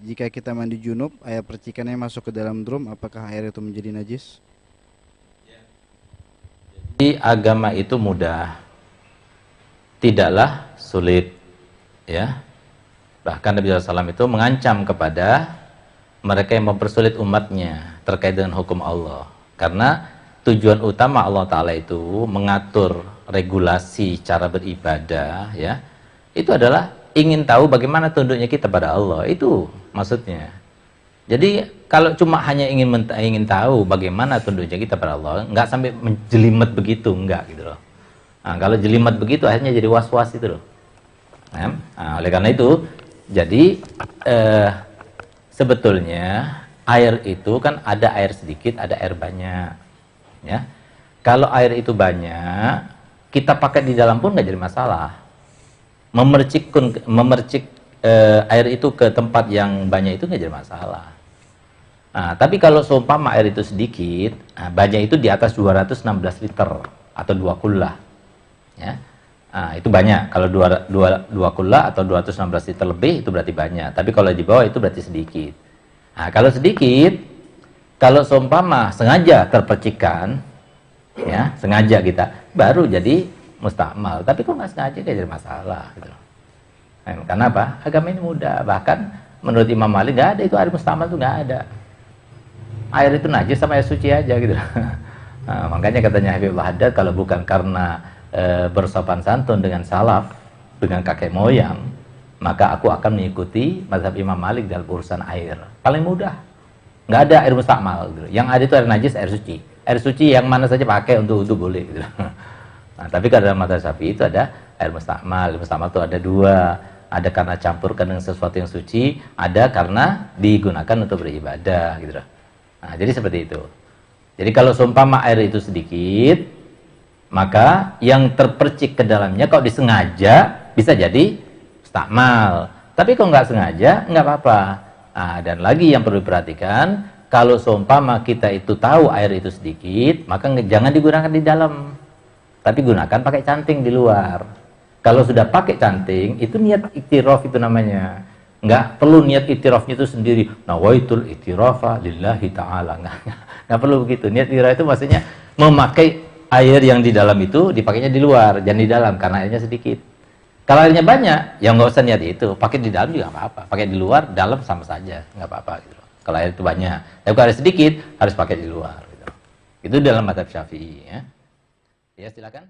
Jika kita mandi junub, air percikannya masuk ke dalam drum, apakah air itu menjadi najis? Jadi agama itu mudah, tidaklah sulit, ya. Bahkan Nabi SAW itu mengancam kepada mereka yang mempersulit umatnya terkait dengan hukum Allah. Karena tujuan utama Allah Ta'ala itu mengatur regulasi cara beribadah, ya, itu adalah ingin tahu bagaimana tunduknya kita pada Allah. Itu maksudnya. Jadi kalau cuma hanya ingin tahu bagaimana tunduknya kita pada Allah, nggak sampai menjelimet begitu, enggak gitu loh. Nah, kalau jelimet begitu akhirnya jadi was-was itu loh. Nah, oleh karena itu, jadi sebetulnya air itu kan ada air sedikit, ada air banyak, ya. Kalau air itu banyak, kita pakai di dalam pun nggak jadi masalah. Memercik air itu ke tempat yang banyak itu nggak jadi masalah. Nah, tapi kalau seumpama air itu sedikit, nah, banyak itu di atas 216 liter atau 2 kullah, ya. Nah, itu banyak. Kalau 2 kullah atau 216 liter lebih itu berarti banyak. Tapi kalau di bawah itu berarti sedikit. Nah, kalau sedikit, kalau seumpama sengaja terpercikan, ya, sengaja kita, baru jadi mustakmal. Tapi kok nggak sengaja kayak jadi masalah gitu. Nah, karena apa? Agama ini mudah. Bahkan menurut Imam Malik nggak ada itu air mustakmal, itu nggak ada. Air itu najis sama air suci aja gitu. Nah, makanya katanya Habibullah Haddad, kalau bukan karena bersopan santun dengan salaf, dengan kakek moyang, maka aku akan mengikuti mazhab Imam Malik dalam urusan air. Paling mudah. Nggak ada air mustakmal gitu. Yang ada itu air najis, air suci. Air suci yang mana saja pakai untuk wudu boleh gitu. Nah, tapi kalau dalam mazhab Syafi'i itu ada air mustakmal. Air mustakmal itu ada dua. Ada karena campurkan dengan sesuatu yang suci, ada karena digunakan untuk beribadah gitu. Nah, jadi seperti itu. Jadi kalau seumpama air itu sedikit, maka yang terpercik ke dalamnya kalau disengaja bisa jadi mustakmal. Tapi kalau nggak sengaja, nggak apa-apa. Nah, dan lagi yang perlu diperhatikan, kalau seumpama kita itu tahu air itu sedikit, maka jangan digunakan di dalam. Tapi gunakan pakai canting di luar. Kalau sudah pakai canting, itu niat iktiraf itu namanya. Nggak perlu niat iktirafnya itu sendiri. Nawaitul iktirafa lillahi ta'ala. Nggak perlu begitu. Niat iktiraf itu maksudnya memakai air yang di dalam itu dipakainya di luar, jangan di dalam karena airnya sedikit. Kalau airnya banyak, ya nggak usah niat itu. Pakai di dalam juga nggak apa-apa. Pakai di luar, dalam sama saja, nggak apa-apa gitu. Kalau air itu banyak, tapi kalau air sedikit harus pakai di luar. Gitu. Itu dalam mazhab Syafi'i. Ya, silakan.